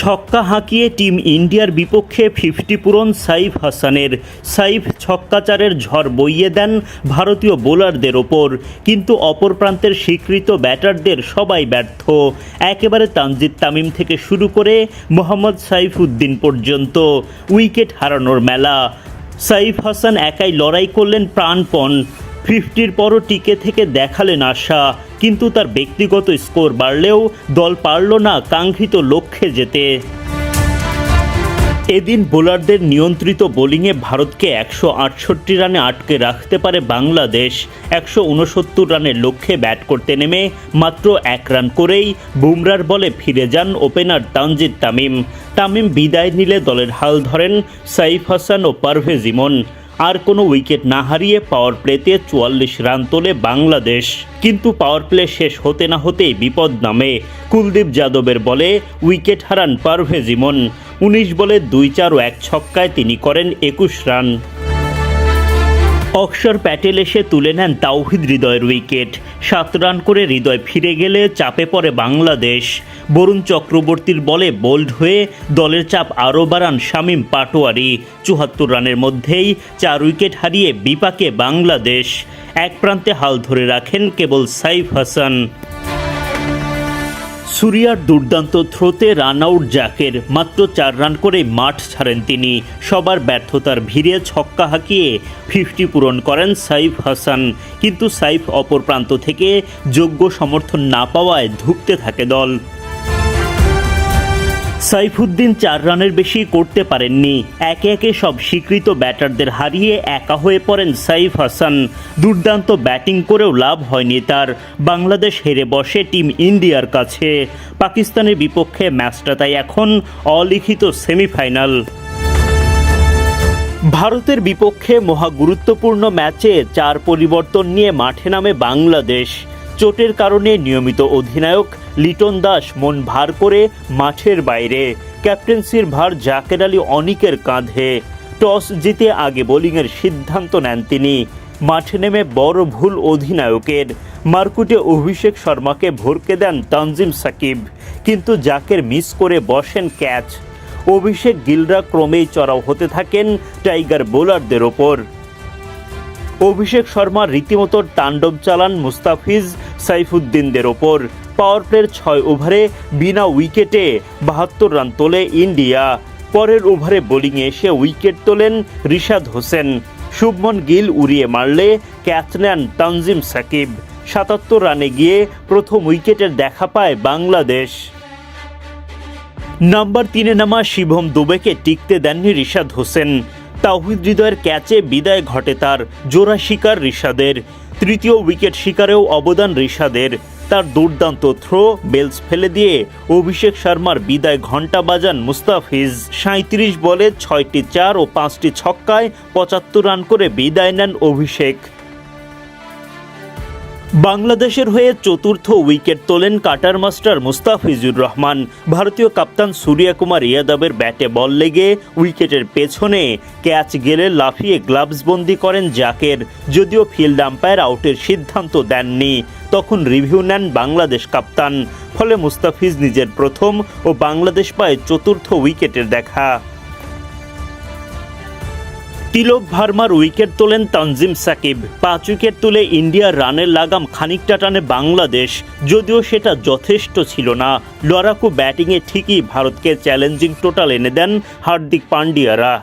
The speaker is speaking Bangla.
ছক্কা হাঁকিয়ে টিম ইন্ডিয়ার বিপক্ষে 50 পূরণ সাইফ হাসানের। সাইফ ছক্কাচারের ঝড় বইয়ে দেন ভারতীয় বোলারদের ওপর, কিন্তু অপর প্রান্তের স্বীকৃত ব্যাটারদের সবাই ব্যর্থ। একেবারে তানজিদ তামিম থেকে শুরু করে মোহাম্মদ সাইফুদ্দিন পর্যন্ত উইকেট হারানোর মেলা। সাইফ হাসান একাই লড়াই করলেন প্রাণপণ, 50-র পরও টিকে থেকে দেখালেন আশা, কিন্তু তার ব্যক্তিগত স্কোর বাড়লেও দল পারল না কাঙ্ক্ষিত লক্ষ্যে যেতে। এদিন বোলারদের নিয়ন্ত্রিত বোলিংয়ে ভারতকে 168 রানে আটকে রাখতে পারে বাংলাদেশ। 169 রানের লক্ষ্যে ব্যাট করতে নেমে মাত্র 1 রান করেই বুমরার বলে ফিরে যান ওপেনার তানজিদ তামিম। তামিম বিদায় নিলে দলের হাল ধরেন সাইফ হাসান ও পারভেজ ইমন। আর কোনো উইকেট না হারিয়ে পাওয়ার প্লেতে 44 রান তোলে বাংলাদেশ, কিন্তু পাওয়ার প্লে শেষ হতে না হতেই বিপদ নামে। কুলদীপ যাদবের বলে উইকেট হারান পারভেজ ইমন। 19 বলে 2-4 ও 1 ছক্কায় তিনি করেন 21 রান। অক্ষর প্যাটেল এসে তুলে নেন তাওহিদ হৃদয়ের উইকেট। 7 রান করে হৃদয় ফিরে গেলে চাপে পড়ে বাংলাদেশ। বরুণ চক্রবর্তীর বলে বোল্ড হয়ে দলের চাপ আরও বাড়ান শামীম পাটোয়ারি। 74 রানের মধ্যেই 4 উইকেট হারিয়ে বিপাকে বাংলাদেশ। এক প্রান্তে হাল ধরে রাখেন কেবল সাইফ হাসান। সুরিয়ার দুর্দান্ত থ্রোতে রান আউট জাকের। মাত্র 4 রান করে মাঠ ছাড়েন তিনি। সবার ব্যর্থতার ভিড়ে ছক্কা হাঁকিয়ে 50 পূরণ করেন সাইফ হাসান, কিন্তু সাইফ অপর প্রান্ত থেকে যোগ্য সমর্থন না পাওয়ায় ধুঁকতে থাকে দল। সাইফুদ্দিন 4 রানের বেশি করতে পারেননি। একে একে সব স্বীকৃত ব্যাটারদের হারিয়ে একা হয়ে পড়েন সাইফ হাসান। দুর্দান্ত ব্যাটিং করেও লাভ হয়নি তার। বাংলাদেশ হেরে বসে টিম ইন্ডিয়ার কাছে। পাকিস্তানের বিপক্ষে ম্যাচটা তাই এখন অলিখিত সেমিফাইনাল। ভারতের বিপক্ষে মহা গুরুত্বপূর্ণ ম্যাচে 4 পরিবর্তন নিয়ে মাঠে নামে বাংলাদেশ। চোটের কারণে নিয়মিত অধিনায়ক লিটন দাস মন ভার করে মাঠের বাইরে। ক্যাপ্টেন্সির ভার জাকের আলী অনিকের কাঁধে। টস জিতে আগে বোলিংয়ের সিদ্ধান্ত নেন তিনি। মাঠে নেমে বড় ভুল অধিনায়কের। মারকুটে অভিষেক শর্মাকে ভরকে দেন তানজিম সাকিব, কিন্তু জাকের মিস করে বসেন ক্যাচ। অভিষেক গিলরা ক্রমেই চড়াও হতে থাকেন টাইগার বোলারদের ওপর। অভিষেক শর্মা রীতিমতো তাণ্ডব চালান মুস্তাফিজ সাইফুদ্দিনদের ওপর। পাওয়ার প্লের 6 ওভারে বিনা উইকেটে 72 রান তোলে ইন্ডিয়া। পরের ওভারে বোলিংয়ে এসে উইকেট তোলেন রিশাদ হোসেন। শুভমন গিল উড়িয়ে মারলে ক্যাচ নেন তানজিম সাকিব। 77 রানে গিয়ে প্রথম উইকেটের দেখা পায় বাংলাদেশ। নাম্বার 3-এ নামা শিবম দুবেকে টিকতে দেননি রিশাদ হোসেন। তাওহিদ হৃদয়ের ক্যাচে বিদায় ঘটে তার। জোড়া শিকার রিশাদের। তৃতীয় উইকেট শিকারেও অবদান রিশাদের। তার দুর্দান্ত থ্রো বেলস ফেলে দিয়ে অভিষেক শর্মার বিদায় ঘণ্টা বাজান মুস্তাফিজ। 37 বলে 6টি 4 ও 5টি ছক্কায় 75 রান করে বিদায় নেন অভিষেক। বাংলাদেশের হয়ে চতুর্থ উইকেট তোলেন কাটার মাস্টার মুস্তাফিজুর রহমান। ভারতীয় কাপ্তান সূর্যকুমার ইয়াদবের ব্যাটে বল লেগে উইকেটের পেছনে ক্যাচ গেলে লাফিয়ে গ্লাভসবন্দি করেন জাকের। যদিও ফিল্ড আম্পায়ার আউটের সিদ্ধান্ত দেননি, তখন রিভিউ নেন বাংলাদেশ কাপ্তান। ফলে মুস্তাফিজ নিজের প্রথম ও বাংলাদেশ পায় চতুর্থ উইকেটের দেখা। তিলক ভার্মার উইকেট তোলেন তানজিম সাকিব। 5 উইকেট তুলে ইন্ডিয়ার রানের লাগাম খানিকটা টানে বাংলাদেশ, যদিও সেটা যথেষ্ট ছিল না। লড়াকু ব্যাটিংয়ে ঠিকই ভারতকে চ্যালেঞ্জিং টোটাল এনে দেন হার্দিক পান্ডিয়ারা।